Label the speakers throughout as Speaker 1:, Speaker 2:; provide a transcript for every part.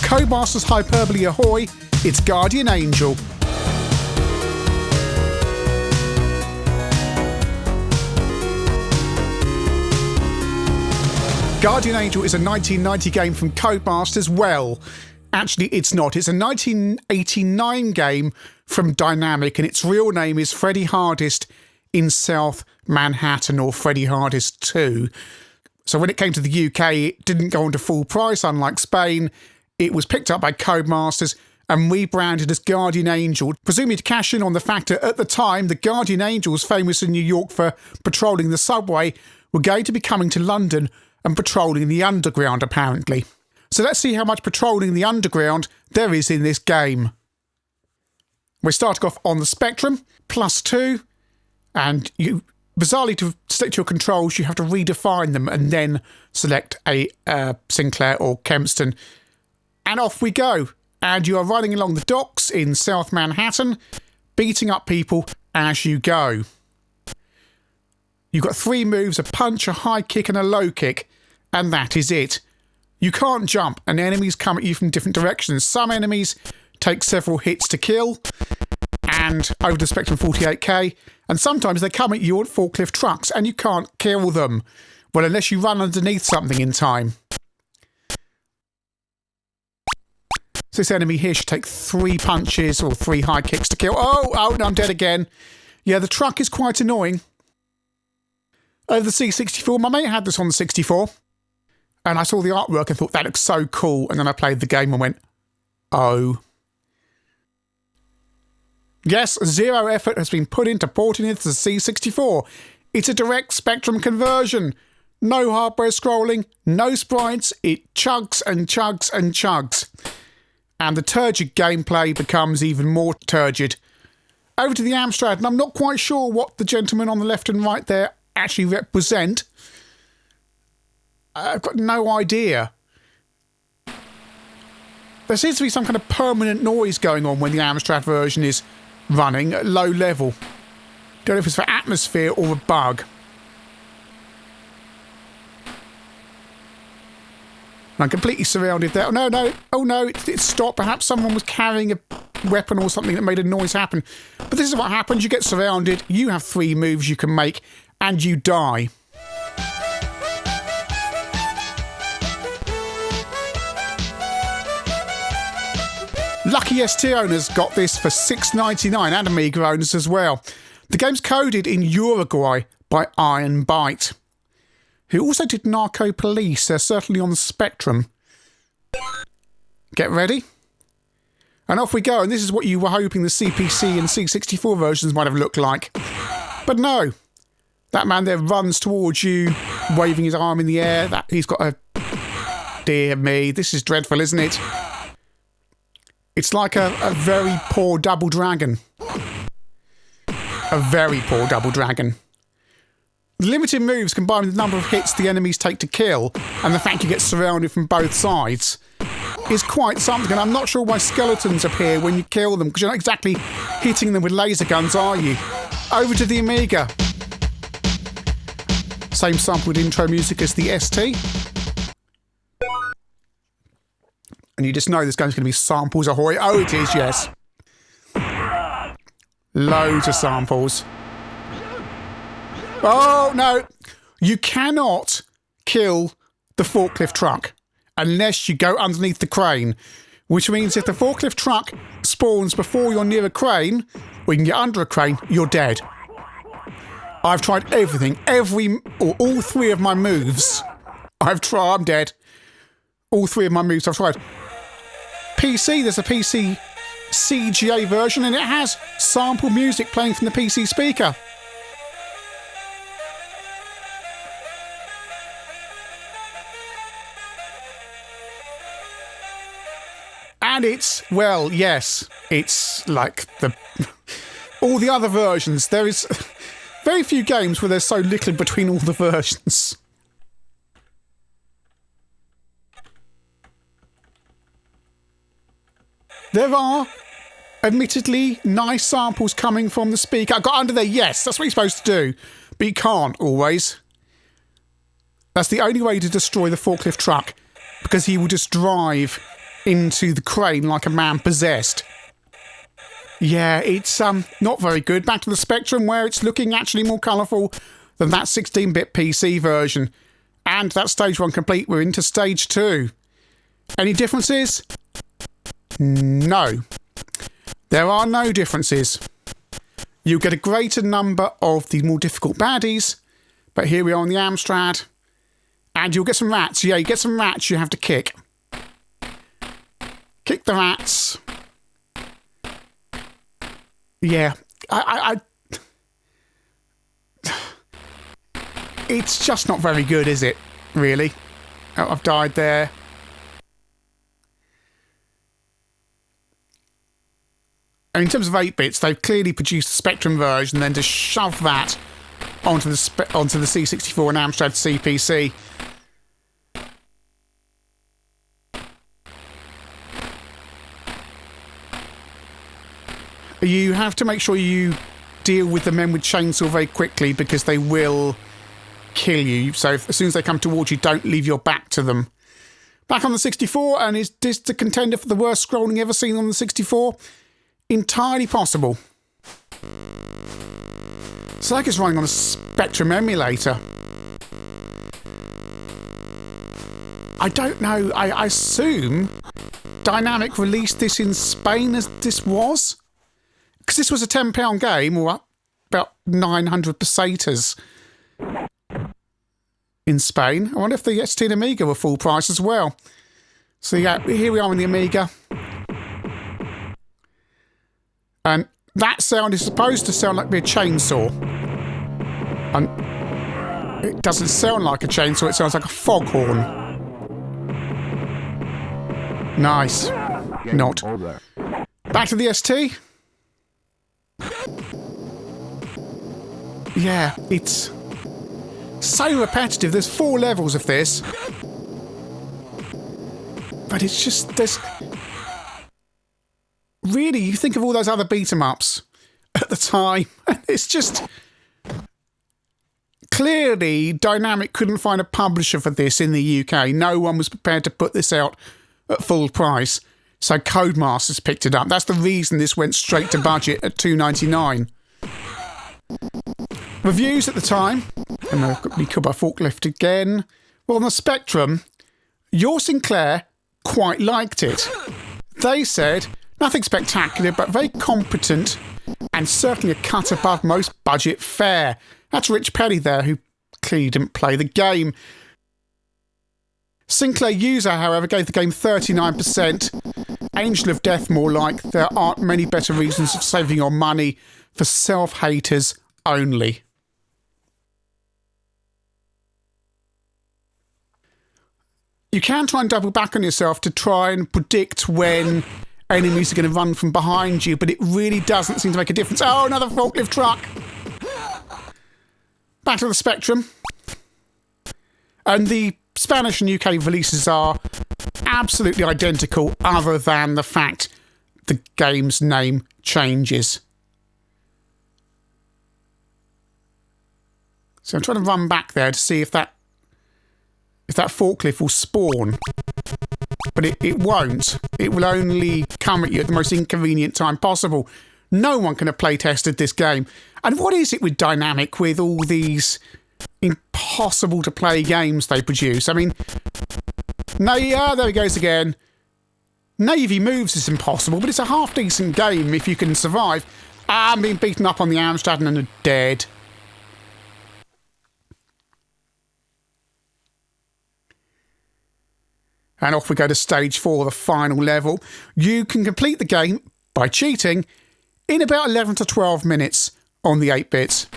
Speaker 1: Codemasters Hyperbole Ahoy, it's Guardian Angel. Guardian Angel is a 1990 game from Codemasters. Well, actually it's not. It's a 1989 game from Dinamic, and its real name is Freddy Hardest in South Manhattan, or Freddy Hardest 2. So when it came to the UK, it didn't go on to full price, unlike Spain. It was picked up by Codemasters and rebranded as Guardian Angel, presumably to cash in on the fact that at the time, the Guardian Angels, famous in New York for patrolling the subway, were going to be coming to London and patrolling the underground, apparently. So let's see how much patrolling the underground there is in this game. We're starting off on the Spectrum, +2, and you, bizarrely, to select your controls, you have to redefine them and then select a Sinclair or Kempston. And off we go. And you are running along the docks in South Manhattan, beating up people as you go. You've got 3 moves, a punch, a high kick and a low kick, and that is it. You can't jump, and enemies come at you from different directions. Some enemies take several hits to kill, and over the Spectrum 48K, and sometimes they come at you on forklift trucks, and you can't kill them. Well, unless you run underneath something in time. So this enemy here should take 3 punches or 3 high kicks to kill. Oh, no, I'm dead again. Yeah, the truck is quite annoying. Over the C64, my mate had this on the 64, and I saw the artwork and thought that looks so cool, and then I played the game and went, oh. Yes, 0 effort has been put into porting it to the C64. It's a direct Spectrum conversion. No hardware scrolling, no sprites, it chugs and chugs and chugs. And the turgid gameplay becomes even more turgid. Over to the Amstrad, and I'm not quite sure what the gentlemen on the left and right there actually represent. I've got no idea. There seems to be some kind of permanent noise going on when the Amstrad version is running at low level. Don't know if it's for atmosphere or a bug. I'm completely surrounded there. Oh no, it stopped. Perhaps someone was carrying a weapon or something that made a noise happen. But this is what happens. You get surrounded, you have 3 moves you can make, and you die. Lucky ST owners got this for $6.99, and Amiga owners as well. The game's coded in Uruguay by Iron Bite, who also did Narco Police. They're certainly on the Spectrum. Get ready. And off we go. And this is what you were hoping the CPC and C64 versions might have looked like. But no. That man there runs towards you, waving his arm in the air. He's got a... Dear me, this is dreadful, isn't it? It's like a very poor Double Dragon. A very poor Double Dragon. The limited moves combined with the number of hits the enemies take to kill, and the fact you get surrounded from both sides, is quite something. And I'm not sure why skeletons appear when you kill them, because you're not exactly hitting them with laser guns, are you? Over to the Amiga. Same sampled intro music as the ST. And you just know this game's going to be samples ahoy. Oh, it is, yes. Loads of samples. Oh, no. You cannot kill the forklift truck unless you go underneath the crane, which means if the forklift truck spawns before you're near a crane, or you can get under a crane, you're dead. I've tried everything, all 3 of my moves. I'm dead. All 3 of my moves I've tried. PC, there's a PC CGA version, and it has sample music playing from the PC speaker. And it's, well, yes, it's like all the other versions. There is very few games where there's so little between all the versions. There are, admittedly, nice samples coming from the speaker. I got under there, yes, that's what you're supposed to do. But you can't, always. That's the only way to destroy the forklift truck, because he will just drive into the crane like a man possessed. Yeah, it's not very good. Back to the Spectrum, where it's looking actually more colourful than that 16-bit PC version. And that's stage 1 complete. We're into stage 2. Any differences? No. There are no differences. You get a greater number of the more difficult baddies, but here we are on the Amstrad, and you'll get some rats. Yeah, you get some rats you have to kick. Kick the rats. Yeah, it's just not very good, is it? Really? Oh, I've died there. And in terms of 8-bits, they've clearly produced the Spectrum version, then to shove that onto the C64 and Amstrad CPC. You have to make sure you deal with the men with chainsaw very quickly, because they will kill you. So as soon as they come towards you, don't leave your back to them. Back on the 64, and is this the contender for the worst scrolling ever seen on the 64? Entirely possible. It's like it's running on a Spectrum emulator. I don't know. I assume Dinamic released this in Spain as this was? Because this was a £10 game, or about 900 pesetas in Spain. I wonder if the ST and Amiga were full price as well. So yeah, here we are on the Amiga. And that sound is supposed to sound like a chainsaw. And it doesn't sound like a chainsaw, it sounds like a foghorn. Nice. Not. Back to the ST. Yeah, it's so repetitive. There's 4 levels of this. But it's just, there's... Really, you think of all those other beat-em-ups at the time, and it's just... Clearly, Dinamic couldn't find a publisher for this in the UK. No one was prepared to put this out at full price. So Codemasters picked it up. That's the reason this went straight to budget at $2.99. Reviews at the time, and I've got me killed by forklift again. Well, on the Spectrum, your Sinclair quite liked it. They said, nothing spectacular, but very competent, and certainly a cut above most budget fare. That's Rich Petty there, who clearly didn't play the game. Sinclair User, however, gave the game 39%. Angel of Death more like, there aren't many better reasons of saving your money for self-haters only. You can try and double back on yourself to try and predict when enemies are going to run from behind you, but it really doesn't seem to make a difference. Oh, another forklift truck! Back to the Spectrum. And the Spanish and UK releases are absolutely identical, other than the fact the game's name changes. So I'm trying to run back there to see if that forklift will spawn. But it won't. It will only come at you at the most inconvenient time possible. No one can have play-tested this game. And what is it with Dinamic, with all these impossible-to-play games they produce? I mean, there he goes again. Navy Moves is impossible, but it's a half-decent game if you can survive. I'm being beaten up on the Amstrad and are dead. And off we go to stage 4, the final level. You can complete the game by cheating in about 11 to 12 minutes on the 8-bits.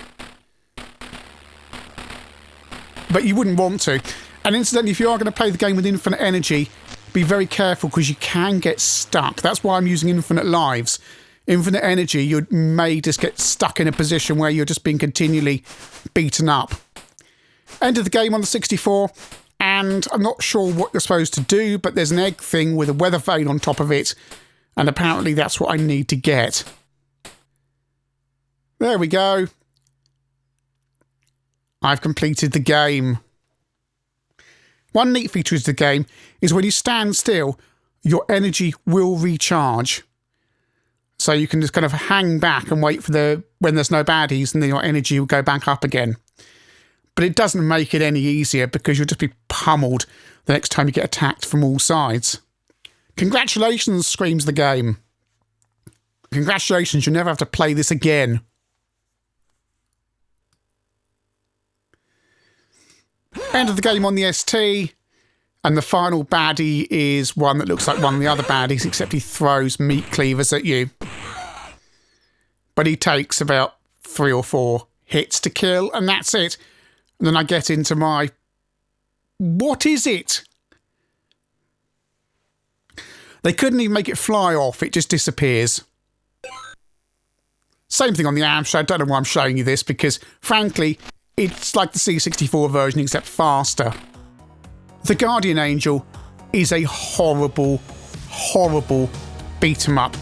Speaker 1: But you wouldn't want to. And incidentally, if you are going to play the game with infinite energy, be very careful, because you can get stuck. That's why I'm using infinite lives. Infinite energy, you may just get stuck in a position where you're just being continually beaten up. Enter the game on the 64. And I'm not sure what you're supposed to do, but there's an egg thing with a weather vane on top of it. And apparently that's what I need to get. There we go. I've completed the game. One neat feature of the game is when you stand still, your energy will recharge. So you can just kind of hang back and wait for when there's no baddies, and then your energy will go back up again. But it doesn't make it any easier because you'll just be pummeled the next time you get attacked from all sides. Congratulations, screams the game. Congratulations, you'll never have to play this again. End of the game on the ST, and the final baddie is one that looks like one of the other baddies, except he throws meat cleavers at you. But he takes about 3 or 4 hits to kill, and that's it. And then I get into my... What is it? They couldn't even make it fly off, it just disappears. Same thing on the Amstrad. I don't know why I'm showing you this, because frankly, it's like the C64 version, except faster. The Guardian Angel is a horrible, horrible beat-em-up.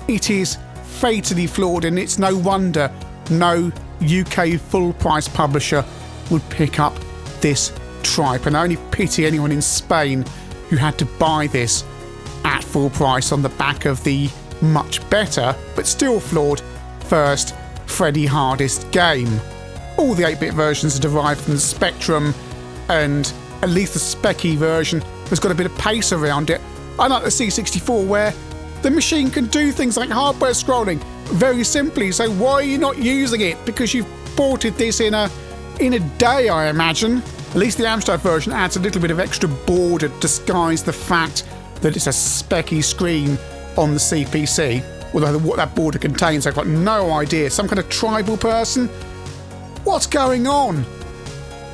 Speaker 1: It is fatally flawed, and it's no wonder no UK full-price publisher would pick up this tripe. And I only pity anyone in Spain who had to buy this at full price on the back of the much better, but still flawed, first Freddy Hardest game. All the 8-bit versions are derived from the Spectrum, and at least the Specky version has got a bit of pace around it. Unlike the C64, where the machine can do things like hardware scrolling very simply. So why are you not using it? Because you've ported this in a day, I imagine. At least the Amstrad version adds a little bit of extra border to disguise the fact that it's a specky screen on the CPC. Although what that border contains, I've got no idea. Some kind of tribal person? What's going on?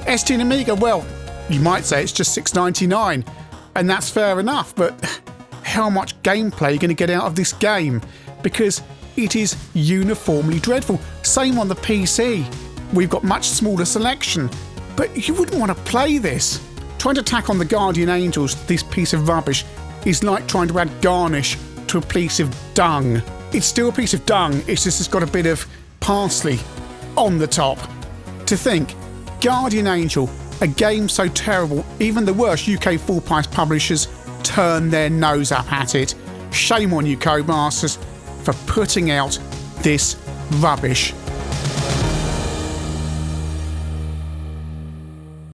Speaker 1: ST and Amiga, well, you might say it's just $6.99, and that's fair enough, but how much gameplay are you going to get out of this game? Because it is uniformly dreadful. Same on the PC. We've got much smaller selection, but you wouldn't want to play this. Trying to tack on the Guardian Angels to this piece of rubbish is like trying to add garnish to a piece of dung. It's still a piece of dung, it's just it's got a bit of parsley on the top. To think, Guardian Angel, a game so terrible, even the worst UK full-price publishers turn their nose up at it. Shame on you, Codemasters, for putting out this rubbish.